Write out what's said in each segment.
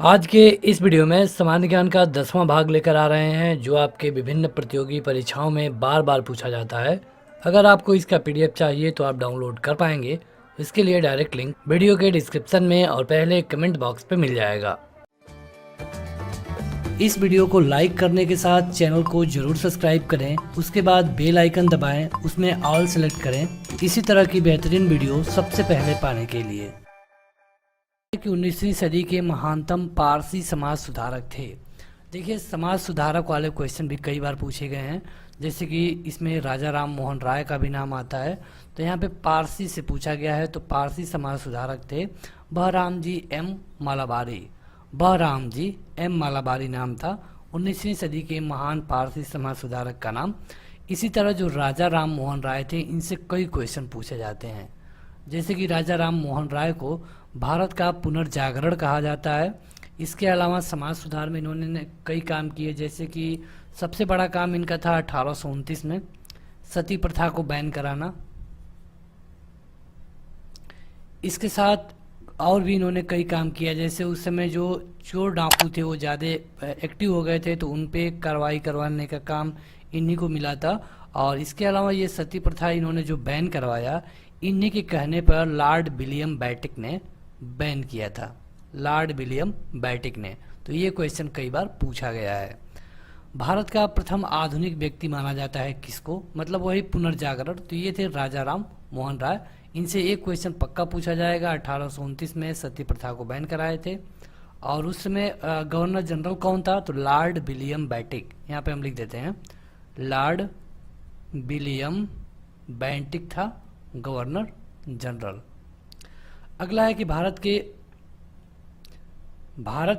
आज के इस वीडियो में सामान्य ज्ञान का 10वां भाग लेकर आ रहे हैं जो आपके विभिन्न प्रतियोगी परीक्षाओं में बार बार पूछा जाता है। अगर आपको इसका पीडीएफ चाहिए तो आप डाउनलोड कर पाएंगे। इसके लिए डायरेक्ट लिंक वीडियो के डिस्क्रिप्शन में और पहले कमेंट बॉक्स पे मिल जाएगा। इस वीडियो को लाइक करने के साथ चैनल को जरूर सब्सक्राइब करें। उसके बाद बेल आइकन दबाएं, उसमें ऑल सेलेक्ट करें इसी तरह की बेहतरीन वीडियो सबसे पहले पाने के लिए। कि 19वीं सदी के महानतम पारसी समाज सुधारक थे। देखिए, समाज सुधारक वाले क्वेश्चन भी कई बार पूछे गए हैं, जैसे कि इसमें राजा राम मोहन राय का भी नाम आता है। तो यहाँ पे पारसी से पूछा गया है, तो पारसी समाज सुधारक थे Behramji M Malabari. Behramji M Malabari नाम था 19वीं सदी के महान पारसी समाज सुधारक का नाम। इसी तरह जो राजा राम मोहन राय थे, इनसे कई क्वेश्चन पूछे जाते हैं। जैसे कि राजा राम मोहन राय को भारत का पुनर्जागरण कहा जाता है। इसके अलावा समाज सुधार में इन्होंने कई काम किए, जैसे कि सबसे बड़ा काम इनका था 1829 में सती प्रथा को बैन कराना। इसके साथ और भी इन्होंने कई काम किया, जैसे उस समय जो चोर डाकू थे वो ज़्यादा एक्टिव हो गए थे, तो उन पे कार्रवाई करवाने का काम इन्हीं को मिला था। और इसके अलावा ये सती प्रथा इन्होंने जो बैन करवाया, इन्हीं के कहने पर लॉर्ड विलियम बेटिक ने बैन किया था। लॉर्ड विलियम बेटिक ने। तो ये क्वेश्चन कई बार पूछा गया है। भारत का प्रथम आधुनिक व्यक्ति माना जाता है किसको, मतलब वही पुनर्जागरण, तो ये थे राजा राम मोहन राय। इनसे एक क्वेश्चन पक्का पूछा जाएगा। 1829 में सती प्रथा को बैन कराए थे। और उस समय गवर्नर जनरल कौन था, तो लॉर्ड विलियम बेटिक। यहाँ पे हम लिख देते हैं लॉर्ड विलियम बेटिक था गवर्नर जनरल। अगला है कि भारत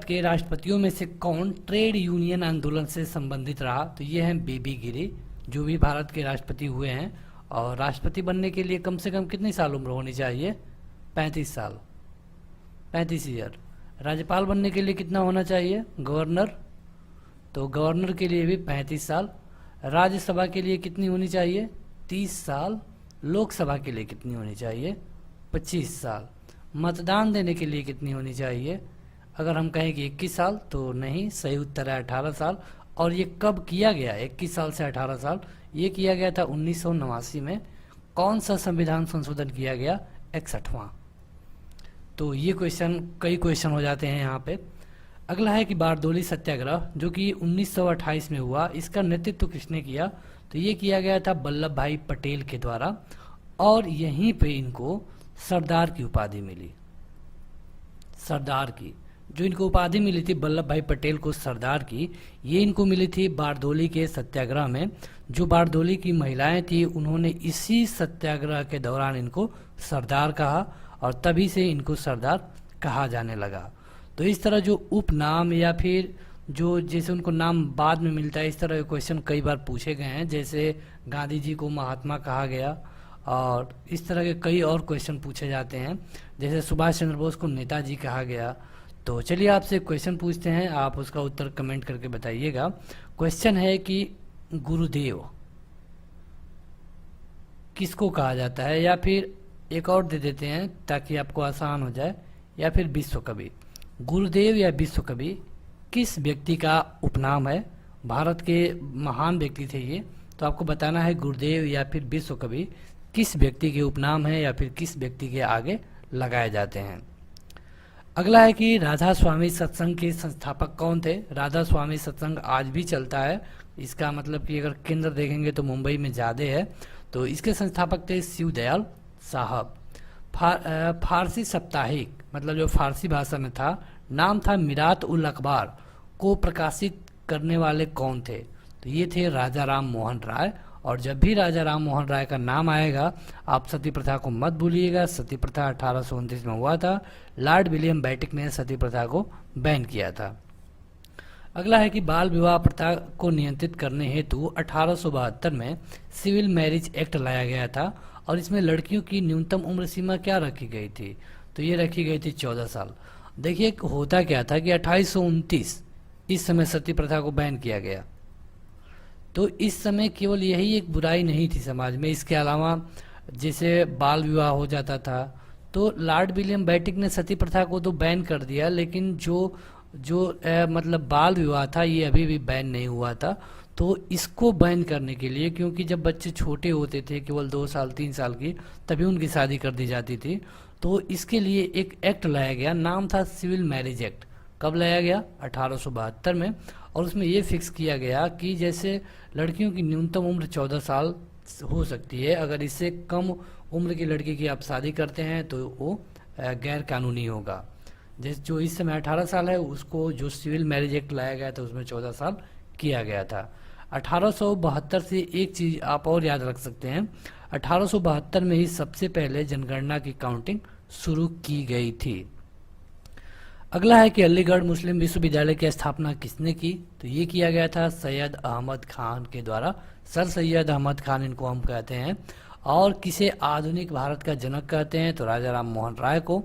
के राष्ट्रपतियों में से कौन ट्रेड यूनियन आंदोलन से संबंधित रहा, तो ये हैं बीबी गिरी, जो भी भारत के राष्ट्रपति हुए हैं। और राष्ट्रपति बनने के लिए कम से कम कितनी साल उम्र होनी चाहिए, 35 साल, 35 ईयर। राज्यपाल बनने के लिए कितना होना चाहिए, गवर्नर, तो गवर्नर के लिए भी 35 साल। राज्यसभा के लिए कितनी होनी चाहिए, 30 साल। लोकसभा के लिए कितनी होनी चाहिए, 25 साल। मतदान देने के लिए कितनी होनी चाहिए, अगर हम कहें कि 21 साल तो नहीं, सही उत्तर है 18 साल। और ये कब किया गया, 21 साल से 18 साल, ये किया गया था 1989 में। कौन सा संविधान संशोधन किया गया, 61वां। तो ये क्वेश्चन, कई क्वेश्चन हो जाते हैं यहाँ पे। अगला है कि बारदोली सत्याग्रह जो कि 1928 में हुआ, इसका नेतृत्व किसने किया, तो ये किया गया था वल्लभ भाई पटेल के द्वारा। और यहीं पे इनको सरदार की उपाधि मिली। सरदार की जो इनको उपाधि मिली थी वल्लभ भाई पटेल को, सरदार की, ये इनको मिली थी बारदोली के सत्याग्रह में। जो बारदोली की महिलाएं थी, उन्होंने इसी सत्याग्रह के दौरान इनको सरदार कहा और तभी से इनको सरदार कहा जाने लगा। तो इस तरह जो उपनाम या फिर जो जैसे उनको नाम बाद में मिलता है, इस तरह के क्वेश्चन कई बार पूछे गए हैं। जैसे गांधी जी को महात्मा कहा गया और इस तरह के कई और क्वेश्चन पूछे जाते हैं। जैसे सुभाष चंद्र बोस को नेताजी कहा गया। तो चलिए आपसे क्वेश्चन पूछते हैं, आप उसका उत्तर कमेंट करके बताइएगा। क्वेश्चन है कि गुरुदेव किसको कहा जाता है, या फिर एक और दे देते हैं ताकि आपको आसान हो जाए, या फिर विश्व कवि। गुरुदेव या विश्व कवि किस व्यक्ति का उपनाम है, भारत के महान व्यक्ति थे ये, तो आपको बताना है गुरुदेव या फिर विश्व कवि किस व्यक्ति के उपनाम है या फिर किस व्यक्ति के आगे लगाए जाते हैं। अगला है कि राधा स्वामी सत्संग के संस्थापक कौन थे। राधा स्वामी सत्संग आज भी चलता है, इसका मतलब कि अगर केंद्र देखेंगे तो मुंबई में ज़्यादा है। तो इसके संस्थापक थे शिवदयाल साहब। फारसी साप्ताहिक, मतलब जो फारसी भाषा में था, नाम था मिरात उल अखबार, को प्रकाशित करने वाले कौन थे, तो ये थे राजा राम मोहन राय। और जब भी राजा राम मोहन राय का नाम आएगा, आप सती प्रथा को मत भूलिएगा। सती प्रथा 1829 में हुआ था। लॉर्ड विलियम बेटिक ने सती प्रथा को बैन किया था। अगला है कि बाल विवाह प्रथा को नियंत्रित करने हेतु 1872 में सिविल मैरिज एक्ट लाया गया था। और इसमें लड़कियों की न्यूनतम उम्र सीमा क्या रखी गई थी, तो ये रखी गई थी 14 साल। देखिए, होता क्या था कि 2829 इस समय सती प्रथा को बैन किया गया। तो इस समय केवल यही एक बुराई नहीं थी समाज में, इसके अलावा जैसे बाल विवाह हो जाता था, तो लॉर्ड विलियम बेटिक ने सती प्रथा को तो बैन कर दिया, लेकिन जो जो मतलब बाल विवाह था ये अभी भी बैन नहीं हुआ था। तो इसको बैन करने के लिए, क्योंकि जब बच्चे छोटे होते थे केवल 2 साल 3 साल की, तभी उनकी शादी कर दी जाती थी। तो इसके लिए एक एक्ट लाया गया, नाम था सिविल मैरिज एक्ट। कब लाया गया? 1872 में। और उसमें ये फिक्स किया गया कि जैसे लड़कियों की न्यूनतम उम्र 14 साल हो सकती है, अगर इससे कम उम्र की लड़की की आप शादी करते हैं तो वो गैर कानूनी होगा। जैसे जो इस समय 18 साल है उसको जो सिविल मैरिज एक्ट लाया गया था उसमें 14 साल किया गया था। 1872 से एक चीज आप और याद रख सकते हैं, 1872 में ही सबसे पहले जनगणना की काउंटिंग शुरू की गई थी। अगला है कि अलीगढ़ मुस्लिम विश्वविद्यालय की स्थापना किसने की? तो ये किया गया था सैयद अहमद खान के द्वारा। सर सैयद अहमद खान इनको हम कहते हैं। और किसे आधुनिक भारत का जनक कहते हैं? तो राजा राम मोहन राय को।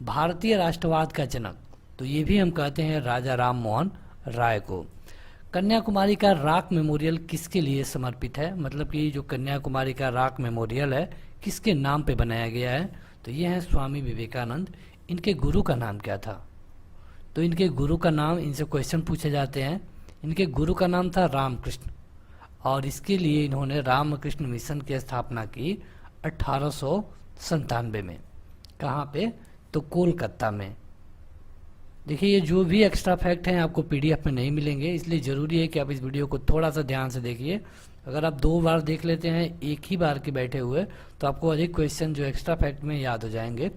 भारतीय राष्ट्रवाद का जनक, तो ये भी हम कहते हैं राजा राम मोहन राय को। कन्याकुमारी का रॉक मेमोरियल किसके लिए समर्पित है? मतलब कि जो कन्याकुमारी का रॉक मेमोरियल है किसके नाम पे बनाया गया है? तो ये है स्वामी विवेकानंद। इनके गुरु का नाम क्या था? तो इनके गुरु का नाम, इनसे क्वेश्चन पूछे जाते हैं, इनके गुरु का नाम था रामकृष्ण। और इसके लिए इन्होंने रामकृष्ण मिशन की स्थापना की 1897 में। कहाँ पे? तो कोलकाता में। देखिए ये जो भी एक्स्ट्रा फैक्ट हैं आपको पीडीएफ में नहीं मिलेंगे, इसलिए ज़रूरी है कि आप इस वीडियो को थोड़ा सा ध्यान से देखिए। अगर आप 2 बार देख लेते हैं एक ही बार के बैठे हुए तो आपको अधिक क्वेश्चन जो एक्स्ट्रा फैक्ट में याद हो जाएंगे।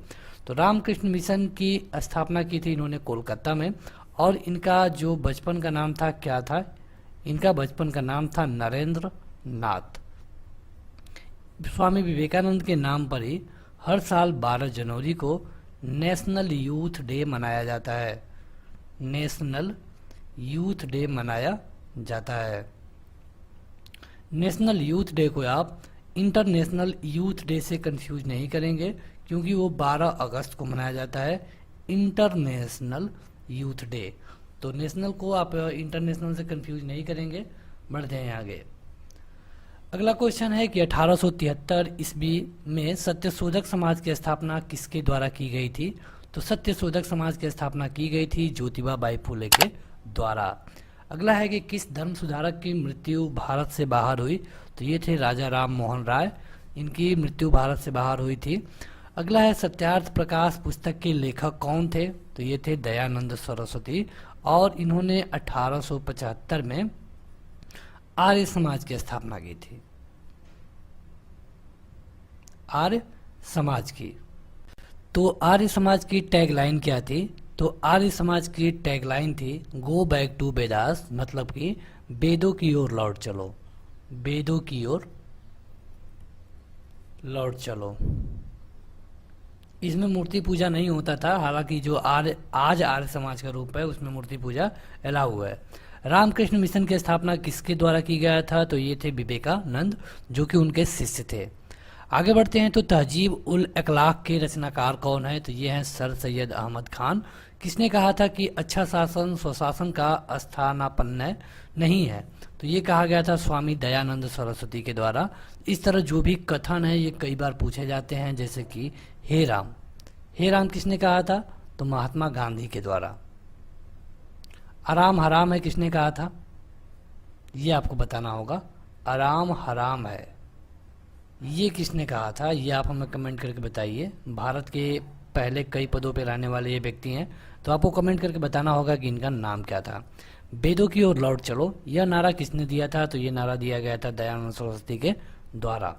तो रामकृष्ण मिशन की स्थापना की थी इन्होंने कोलकाता में। और इनका जो बचपन का नाम था क्या था? इनका बचपन का नाम था नरेंद्र नाथ। स्वामी विवेकानंद के नाम पर ही हर साल 12 जनवरी को नेशनल यूथ डे मनाया जाता है। नेशनल यूथ डे मनाया जाता है। नेशनल यूथ डे को आप इंटरनेशनल यूथ डे से कंफ्यूज नहीं करेंगे, क्योंकि वो 12 अगस्त को मनाया जाता है इंटरनेशनल यूथ डे। तो नेशनल को आप इंटरनेशनल से कंफ्यूज नहीं करेंगे। बढ़ते हैं आगे। अगला क्वेश्चन है कि 1873 ईस्वी में सत्यशोधक समाज की स्थापना किसके द्वारा की गई थी? तो सत्यशोधक समाज की स्थापना की गई थी ज्योतिबा बाई फुले के द्वारा। अगला है कि किस धर्म सुधारक की मृत्यु भारत से बाहर हुई? तो ये थे राजा राम मोहन राय, इनकी मृत्यु भारत से बाहर हुई थी। अगला है सत्यार्थ प्रकाश पुस्तक के लेखक कौन थे? तो ये थे दयानंद सरस्वती। और इन्होंने 1875 में आर्य समाज की स्थापना की थी। आर्य समाज की। तो आर्य समाज की टैगलाइन क्या थी? तो आर्य समाज की टैगलाइन थी गो बैक टू वेदास, मतलब कि वेदों की ओर लौट चलो। वेदों की ओर लौट चलो। इसमें मूर्ति पूजा नहीं होता था, हालांकि जो आज आर्य समाज का रूप है उसमें मूर्ति पूजा अलाउ हुआ है। रामकृष्ण मिशन की स्थापना किसके द्वारा की गया था? तो ये थे विवेकानंद, जो कि उनके शिष्य थे। आगे बढ़ते हैं। तो तहजीब उल अखलाक के रचनाकार कौन है? तो ये हैं सर सैयद अहमद खान। किसने कहा था कि अच्छा शासन स्वशासन का स्थानापन्न नहीं है? तो ये कहा गया था स्वामी दयानंद सरस्वती के द्वारा। इस तरह जो भी कथन है ये कई बार पूछे जाते हैं, जैसे कि हे राम। हे राम किसने कहा था? तो महात्मा गांधी के द्वारा। आराम हराम है किसने कहा था? ये आपको बताना होगा। आराम हराम है ये किसने कहा था? ये आप हमें कमेंट करके बताइए। भारत के पहले कई पदों पर रहने वाले ये व्यक्ति हैं, तो आपको कमेंट करके बताना होगा कि इनका नाम क्या था। वेदों की ओर लौट चलो, यह नारा किसने दिया था? तो ये नारा दिया गया था दयानंद सरस्वती के द्वारा।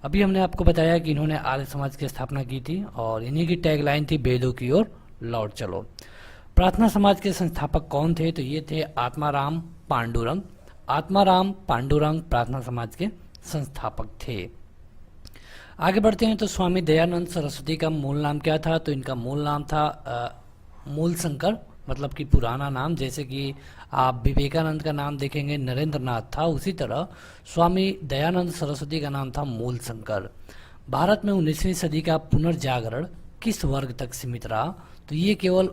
अभी हमने आपको बताया कि इन्होंने आर्य समाज की स्थापना की थी और इन्हीं की टैगलाइन थी वेदों की ओर लौट चलो। प्रार्थना समाज के संस्थापक कौन थे? तो ये थे आत्माराम पांडुरंग। आत्माराम पांडुरंग प्रार्थना समाज के संस्थापक थे। आगे बढ़ते हैं। तो स्वामी दयानंद सरस्वती का मूल नाम क्या था? तो इनका मूल नाम था मूल शंकर, मतलब कि पुराना नाम। जैसे कि आप विवेकानंद का नाम देखेंगे नरेंद्र नाथ था, उसी तरह स्वामी दयानंद सरस्वती का नाम था मूल शंकर। भारत में 19वीं सदी का पुनर्जागरण किस वर्ग तक सीमित रहा? तो ये केवल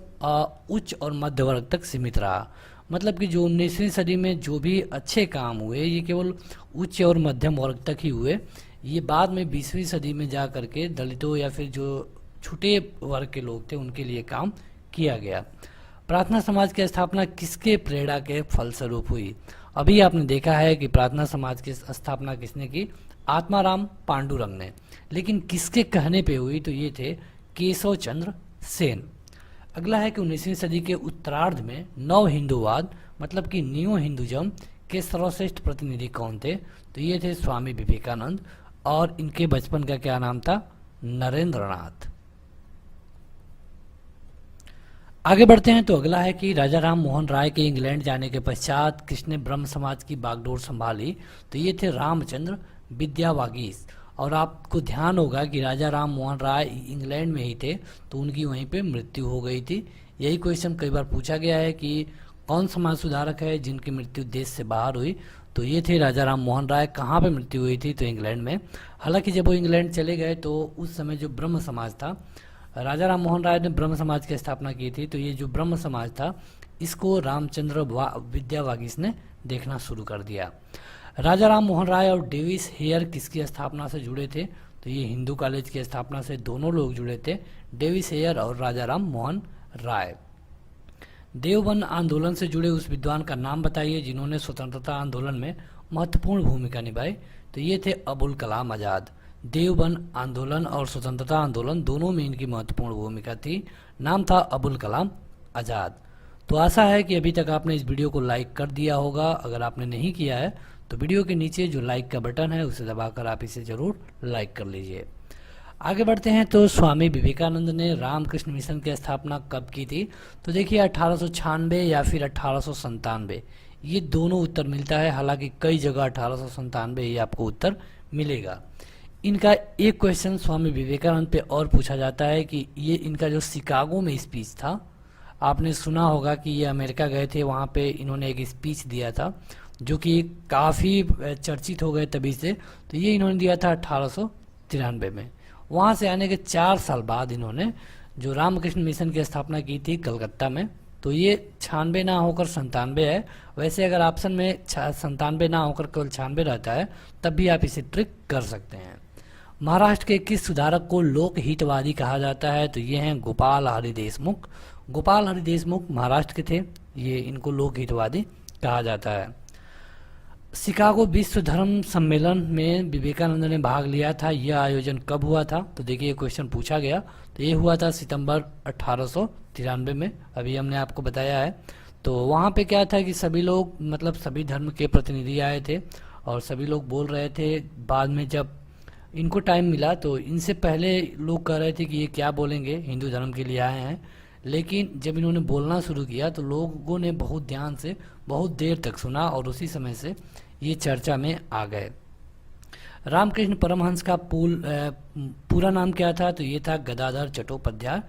उच्च और मध्य वर्ग तक सीमित रहा। मतलब कि जो 19वीं सदी में जो भी अच्छे काम हुए ये केवल उच्च और मध्यम वर्ग तक ही हुए। ये बाद में 20वीं सदी में जा करके दलितों या फिर जो छुटे वर्ग के लोग थे उनके लिए काम किया गया। प्रार्थना समाज की स्थापना किसके प्रेरणा के फलस्वरूप हुई? अभी आपने देखा है कि प्रार्थना समाज की स्थापना किसने की? आत्माराम पांडुरंग ने। लेकिन किसके कहने पे हुई? तो ये थे केशव चंद्र सेन। अगला है कि 19वीं सदी के उत्तरार्ध में नव हिंदूवाद मतलब कि न्यू हिंदुज्म के सर्वश्रेष्ठ प्रतिनिधि कौन थे? तो ये थे स्वामी विवेकानंद, और इनके बचपन का क्या नाम था? नरेंद्रनाथ। आगे बढ़ते हैं तो अगला है कि राजा राम मोहन राय के इंग्लैंड जाने के पश्चात किसने ब्रह्म समाज की बागडोर संभाली? तो ये थे रामचंद्र विद्यावागीश। और आपको ध्यान होगा कि राजा राम मोहन राय इंग्लैंड में ही थे, तो उनकी वहीं पे मृत्यु हो गई थी। यही क्वेश्चन कई बार पूछा गया है कि कौन समाज सुधारक है जिनकी मृत्यु देश से बाहर हुई? तो ये थे राजा राम मोहन राय। कहाँ पे मृत्यु हुई थी? तो इंग्लैंड में। हालांकि जब वो इंग्लैंड चले गए तो उस समय जो ब्रह्म समाज था, राजा राम मोहन राय ने ब्रह्म समाज की स्थापना की थी, तो ये जो ब्रह्म समाज था इसको रामचंद्र विद्यावागीश ने देखना शुरू कर दिया। राजा राम मोहन राय और डेविस हेयर किसकी स्थापना से जुड़े थे? तो ये हिंदू कॉलेज की स्थापना से दोनों लोग जुड़े थे, डेविस हेयर और राजा राम मोहन राय। देवबंद आंदोलन से जुड़े उस विद्वान का नाम बताइए जिन्होंने स्वतंत्रता आंदोलन में महत्वपूर्ण भूमिका निभाई? तो ये थे अबुल कलाम आजाद। देवबंद आंदोलन और स्वतंत्रता आंदोलन दोनों में इनकी महत्वपूर्ण भूमिका थी। नाम था अबुल कलाम आजाद। तो आशा है कि अभी तक आपने इस वीडियो को लाइक कर दिया होगा। अगर आपने नहीं किया है तो वीडियो के नीचे जो लाइक का बटन है उसे दबाकर आप इसे जरूर लाइक कर लीजिए। आगे बढ़ते हैं तो स्वामी विवेकानंद ने रामकृष्ण मिशन की स्थापना कब की थी? तो देखिए 1896 या फिर 1897, ये दोनों उत्तर मिलता है। हालांकि कई जगह 1897 ही आपको उत्तर मिलेगा। इनका एक क्वेश्चन स्वामी विवेकानंद पे और पूछा जाता है कि ये इनका जो शिकागो में स्पीच था, आपने सुना होगा कि ये अमेरिका गए थे, वहाँ पे इन्होंने एक स्पीच दिया था जो कि काफ़ी चर्चित हो गए तभी से। तो ये इन्होंने दिया था 1893 में। वहाँ से आने के 4 साल बाद इन्होंने जो रामकृष्ण मिशन की स्थापना की थी कलकत्ता में। तो ये 96 ना होकर 97 है। वैसे अगर ऑप्शन में 97 ना होकर केवल 96 रहता है तब भी आप इसे ट्रिक कर सकते हैं। महाराष्ट्र के किस सुधारक को लोक हितवादी कहा जाता है? तो ये हैं गोपाल हरि देशमुख। गोपाल हरि देशमुख महाराष्ट्र के थे, ये इनको लोक हितवादी कहा जाता है। शिकागो विश्व धर्म सम्मेलन में विवेकानंद ने भाग लिया था, यह आयोजन कब हुआ था? तो देखिए क्वेश्चन पूछा गया, तो ये हुआ था सितंबर 1893 में। अभी हमने आपको बताया है। तो वहाँ पे क्या था कि सभी लोग मतलब सभी धर्म के प्रतिनिधि आए थे और सभी लोग बोल रहे थे। बाद में जब इनको टाइम मिला तो इनसे पहले लोग कह रहे थे कि ये क्या बोलेंगे, हिंदू धर्म के लिए आए हैं। लेकिन जब इन्होंने बोलना शुरू किया तो लोगों ने बहुत ध्यान से बहुत देर तक सुना और उसी समय से ये चर्चा में आ गए। रामकृष्ण परमहंस का पूरा नाम क्या था? तो ये था गदाधर चट्टोपाध्याय।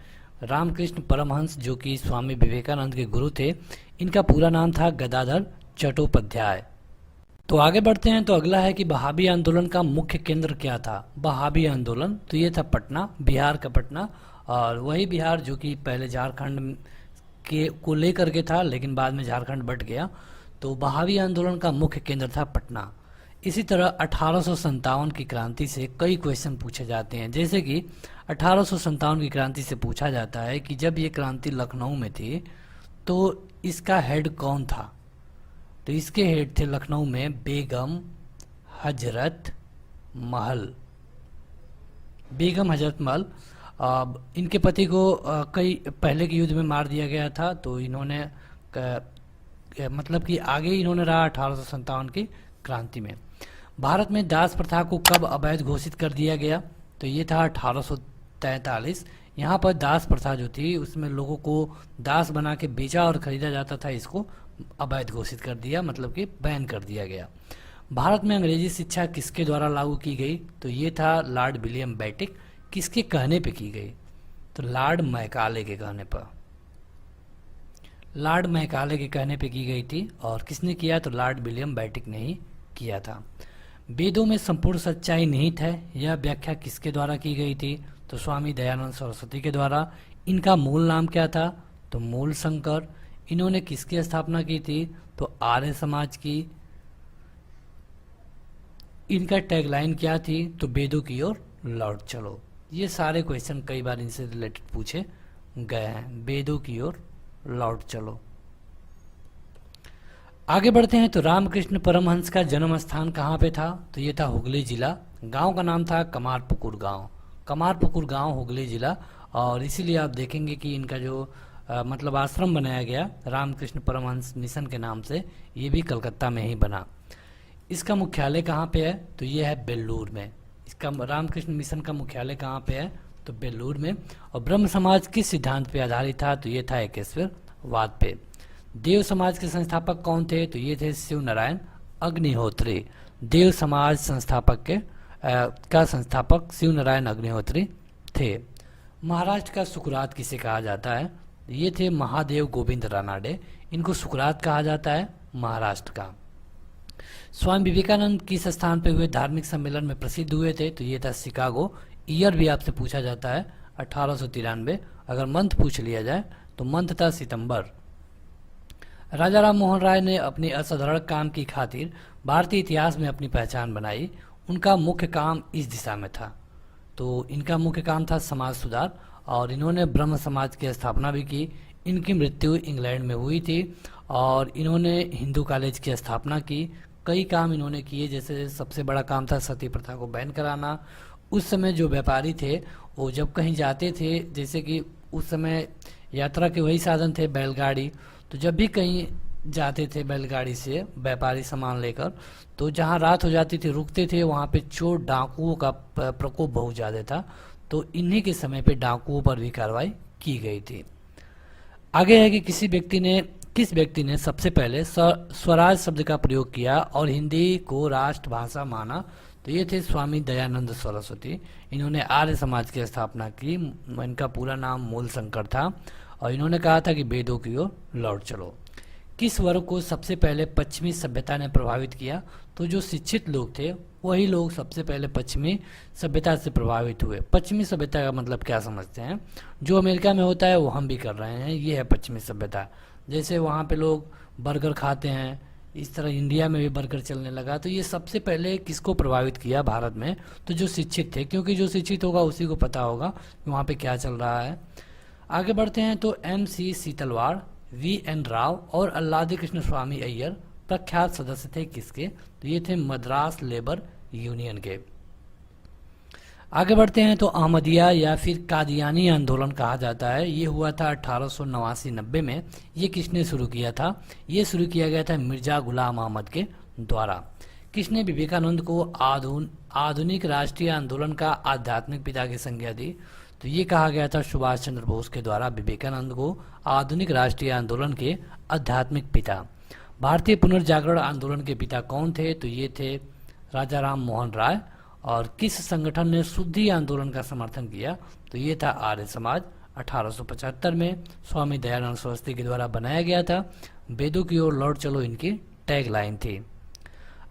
रामकृष्ण परमहंस जो कि स्वामी विवेकानंद के गुरु थे, इनका पूरा नाम था गदाधर चट्टोपाध्याय। तो आगे बढ़ते हैं तो अगला है कि बहाबी आंदोलन का मुख्य केंद्र क्या था? बहाबी आंदोलन तो ये था पटना, बिहार का पटना। और वही बिहार जो कि पहले झारखंड के को लेकर के था, लेकिन बाद में झारखंड बट गया। तो बहावी आंदोलन का मुख्य केंद्र था पटना। इसी तरह 1857 की क्रांति से कई क्वेश्चन पूछे जाते हैं, जैसे कि 1857 की क्रांति से पूछा जाता है कि जब ये क्रांति लखनऊ में थी तो इसका हेड कौन था? तो इसके हेड थे लखनऊ में बेगम हजरत महल। बेगम हजरत महल। इनके पति को कई पहले के युद्ध में मार दिया गया था, तो इन्होंने मतलब कि आगे इन्होंने रहा 1857 की क्रांति में। भारत में दास प्रथा को कब अवैध घोषित कर दिया गया? तो ये था 1843। यहाँ पर दास प्रथा जो थी उसमें लोगों को दास बना के बेचा और खरीदा जाता था, इसको अवैध घोषित कर दिया, मतलब कि बैन कर दिया गया। भारत में अंग्रेजी शिक्षा किसके द्वारा लागू की गई? तो ये था लॉर्ड विलियम बेंटिक। किसके कहने पे की गई? तो लॉर्ड मैकाले के कहने पर। लॉर्ड मैकाले के कहने पे की गई थी। और किसने किया? तो लॉर्ड विलियम बेंटिक ने ही किया था। वेदों में संपूर्ण सच्चाई निहित है, यह व्याख्या किसके द्वारा की गई थी? तो स्वामी दयानंद सरस्वती के द्वारा। इनका मूल नाम क्या था? तो मूल शंकर। इन्होंने किसकी स्थापना की थी? तो आर्य समाज की। इनका टैगलाइन क्या थी? तो वेदों की ओर लौट चलो। ये सारे क्वेश्चन कई बार इनसे रिलेटेड पूछे गए हैं, वेदों की ओर लौट चलो। आगे बढ़ते हैं तो रामकृष्ण परमहंस का जन्म स्थान कहाँ पे था? तो ये था हुगली जिला। गांव का नाम था कमारपुकुर गांव। कमारपुकुर गांव हुगली जिला। और इसीलिए आप देखेंगे कि इनका जो मतलब आश्रम बनाया गया रामकृष्ण परमहंस मिशन के नाम से, ये भी कलकत्ता में ही बना। इसका मुख्यालय कहाँ पे है? तो ये है बेल्लूर में। इसका रामकृष्ण मिशन का मुख्यालय कहाँ पे है? तो बेल्लूर में। और ब्रह्म समाज किस सिद्धांत पे आधारित था? तो ये था एकेश्वरवाद पे। देव समाज के संस्थापक कौन थे? तो ये थे शिव नारायण अग्निहोत्री। देव समाज संस्थापक का संस्थापक शिव नारायण अग्निहोत्री थे। महाराष्ट्र का सुकरात किसे कहा जाता है? ये थे महादेव गोविंद रानाडे। इनको सुकरात कहा जाता है महाराष्ट्र का। स्वामी विवेकानंद किस स्थान पे हुए धार्मिक सम्मेलन में प्रसिद्ध हुए थे? तो ये था शिकागो। ईयर भी आपसे पूछा जाता है 1893। अगर मंथ पूछ लिया जाए तो मंथ था सितंबर। राजा राम मोहन राय ने अपने असाधारण काम की खातिर भारतीय इतिहास में अपनी पहचान बनाई। उनका मुख्य काम इस दिशा में था। तो इनका मुख्य काम था समाज सुधार, और इन्होंने ब्रह्म समाज की स्थापना भी की। इनकी मृत्यु इंग्लैंड में हुई थी। और इन्होंने हिंदू कॉलेज की स्थापना की। कई काम इन्होंने किए, जैसे सबसे बड़ा काम था सती प्रथा को बैन कराना। उस समय जो व्यापारी थे वो जब कहीं जाते थे, जैसे कि उस समय यात्रा के वही साधन थे बैलगाड़ी, तो जब भी कहीं जाते थे बैलगाड़ी से व्यापारी सामान लेकर, तो जहाँ रात हो जाती थी रुकते थे, वहाँ पे चोर डाकुओं का प्रकोप बहुत ज़्यादा था। तो इन्हीं के समय पे डाकुओं पर भी कार्रवाई की गई थी। आगे है कि किस व्यक्ति ने सबसे पहले स्वराज शब्द का प्रयोग किया और हिंदी को राष्ट्रभाषा माना? तो ये थे स्वामी दयानंद सरस्वती। इन्होंने आर्य समाज की स्थापना की। इनका पूरा नाम मूल शंकर था। और इन्होंने कहा था कि वेदों की ओर लौट चलो। किस वर्ग को सबसे पहले पश्चिमी सभ्यता ने प्रभावित किया? तो जो शिक्षित लोग थे वही लोग सबसे पहले पश्चिमी सभ्यता से प्रभावित हुए। पश्चिमी सभ्यता का मतलब क्या समझते हैं? जो अमेरिका में होता है वो हम भी कर रहे हैं, ये है पश्चिमी सभ्यता। जैसे वहाँ पे लोग बर्गर खाते हैं, इस तरह इंडिया में भी बर्गर चलने लगा। तो ये सबसे पहले किसको प्रभावित किया भारत में? तो जो शिक्षित थे, क्योंकि जो शिक्षित होगा उसी को पता होगा कि वहाँ पे क्या चल रहा है। आगे बढ़ते हैं तो MC सीतलवाड़, VN राव और अल्लादी कृष्ण स्वामी अय्यर प्रख्यात सदस्य थे किसके? तो ये थे मद्रास लेबर यूनियन के। आगे बढ़ते हैं तो अहमदिया या फिर कादियानी आंदोलन कहा जाता है। ये हुआ था 1889-90 में। ये किसने शुरू किया था? ये शुरू किया गया था मिर्जा गुलाम अहमद के द्वारा। किसने विवेकानंद को आधुनिक राष्ट्रीय आंदोलन का आध्यात्मिक पिता की संज्ञा दी? तो ये कहा गया था सुभाष चंद्र बोस के द्वारा विवेकानंद को आधुनिक राष्ट्रीय आंदोलन के आध्यात्मिक पिता। भारतीय पुनर्जागरण आंदोलन के पिता कौन थे? तो ये थे राजा राम मोहन राय। और किस संगठन ने शुद्धि आंदोलन का समर्थन किया? तो ये था आर्य समाज। 1875 में स्वामी दयानंद सरस्वती के द्वारा बनाया गया था। वेदों की ओर लौट चलो इनकी टैग लाइन थी।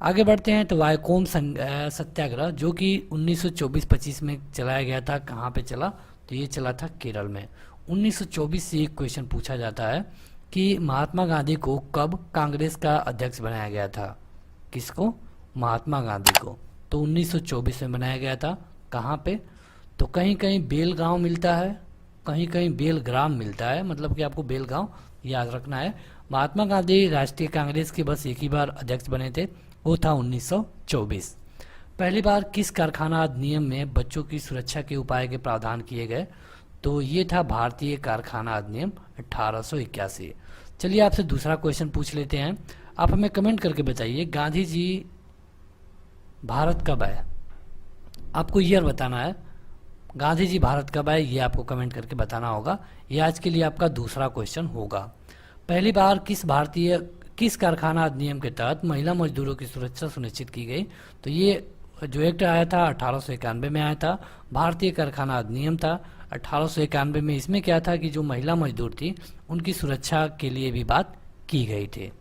आगे बढ़ते हैं तो वायकोम सत्याग्रह जो कि 1924-25 में चलाया गया था, कहाँ पे चला? तो ये चला था केरल में। 1924 से एक क्वेश्चन पूछा जाता है कि महात्मा गांधी को कब कांग्रेस का अध्यक्ष बनाया गया था? किसको? महात्मा गांधी को। तो 1924 में बनाया गया था। कहाँ पे? तो कहीं कहीं बेलगांव मिलता है, कहीं कहीं बेलग्राम मिलता है, मतलब कि आपको बेलगांव याद रखना है। महात्मा गांधी राष्ट्रीय कांग्रेस के बस एक ही बार अध्यक्ष बने थे, वो था 1924। पहली बार किस कारखाना अधिनियम में बच्चों की सुरक्षा के उपाय के प्रावधान किए गए? तो ये था भारतीय कारखाना अधिनियम 1881। चलिए आपसे दूसरा क्वेश्चन पूछ लेते हैं। आप हमें कमेंट करके बताइए गांधी जी भारत कब आए? आपको ईयर बताना है। गांधी जी भारत कब आए ये आपको कमेंट करके बताना होगा। ये आज के लिए आपका दूसरा क्वेश्चन होगा। पहली बार किस कारखाना अधिनियम के तहत महिला मजदूरों की सुरक्षा सुनिश्चित की गई? तो ये जो एक्ट आया था 1891 में आया था, भारतीय कारखाना अधिनियम था 1891 में। इसमें क्या था कि जो महिला मजदूर थी उनकी सुरक्षा के लिए भी बात की गई थी।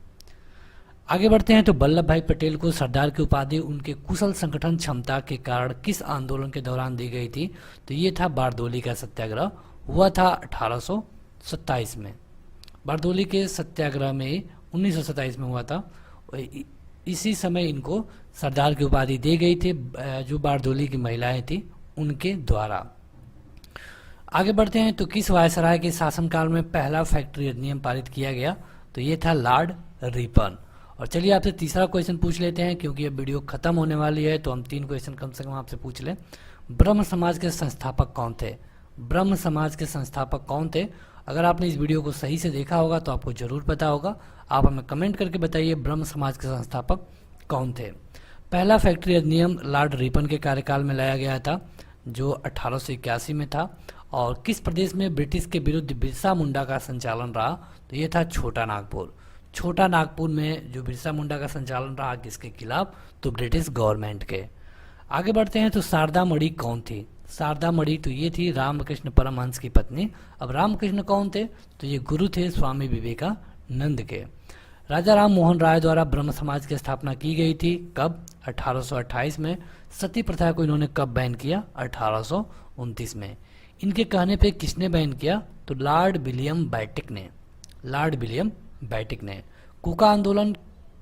आगे बढ़ते हैं तो वल्लभ भाई पटेल को सरदार की उपाधि उनके कुशल संगठन क्षमता के कारण किस आंदोलन के दौरान दी गई थी? तो ये था बारदोली का सत्याग्रह, हुआ था 1827 में। बारदोली के सत्याग्रह में 1927 में हुआ था। इसी समय इनको सरदार की उपाधि दी गई थी, जो बारदोली की महिलाएं थी उनके द्वारा। आगे बढ़ते हैं तो किस वायसराय के शासनकाल में पहला फैक्ट्री अधिनियम पारित किया गया? तो ये था लॉर्ड रिपन। और चलिए आपसे तीसरा क्वेश्चन पूछ लेते हैं, क्योंकि ये वीडियो खत्म होने वाली है तो हम 3 क्वेश्चन कम से कम आपसे पूछ लें। ब्रह्म समाज के संस्थापक कौन थे? ब्रह्म समाज के संस्थापक कौन थे? अगर आपने इस वीडियो को सही से देखा होगा तो आपको जरूर पता होगा। आप हमें कमेंट करके बताइए ब्रह्म समाज के संस्थापक कौन थे। पहला फैक्ट्री अधिनियम लॉर्ड रिपन के कार्यकाल में लाया गया था, जो 1881 में था। और किस प्रदेश में ब्रिटिश के विरुद्ध बिरसा मुंडा का संचालन रहा? तो ये था छोटा नागपुर। छोटा नागपुर में जो बिरसा मुंडा का संचालन रहा, किसके खिलाफ? तो ब्रिटिश गवर्नमेंट के। आगे बढ़ते हैं तो शारदा मणि कौन थी? शारदा मणि तो ये थी रामकृष्ण परमहंस की पत्नी। अब रामकृष्ण कौन थे? तो ये गुरु थे स्वामी विवेकानंद के। राजा राम मोहन राय द्वारा ब्रह्म समाज की स्थापना की गई थी, कब? 1828 में। सती प्रथा को इन्होंने कब बैन किया? 1829 में। इनके कहने पे किसने बैन किया? तो लॉर्ड विलियम बेटिक ने। लॉर्ड विलियम बेटिक ने। कूका आंदोलन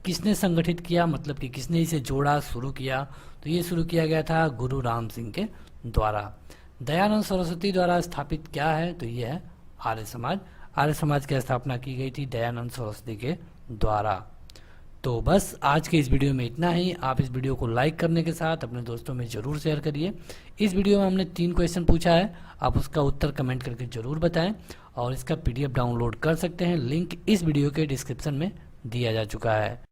किसने संगठित किया, मतलब कि किसने इसे जोड़ा, शुरू किया? तो ये शुरू किया गया था गुरु राम सिंह के द्वारा। दयानंद सरस्वती द्वारा स्थापित क्या है? तो ये है आर्य समाज। आर्य समाज की स्थापना की गई थी दयानंद सरस्वती के द्वारा। तो बस आज के इस वीडियो में इतना ही। आप इस वीडियो को लाइक करने के साथ अपने दोस्तों में जरूर शेयर करिए। इस वीडियो में हमने 3 क्वेश्चन पूछा है, आप उसका उत्तर कमेंट करके जरूर बताएं और इसका PDF डाउनलोड कर सकते हैं। लिंक इस वीडियो के डिस्क्रिप्शन में दिया जा चुका है।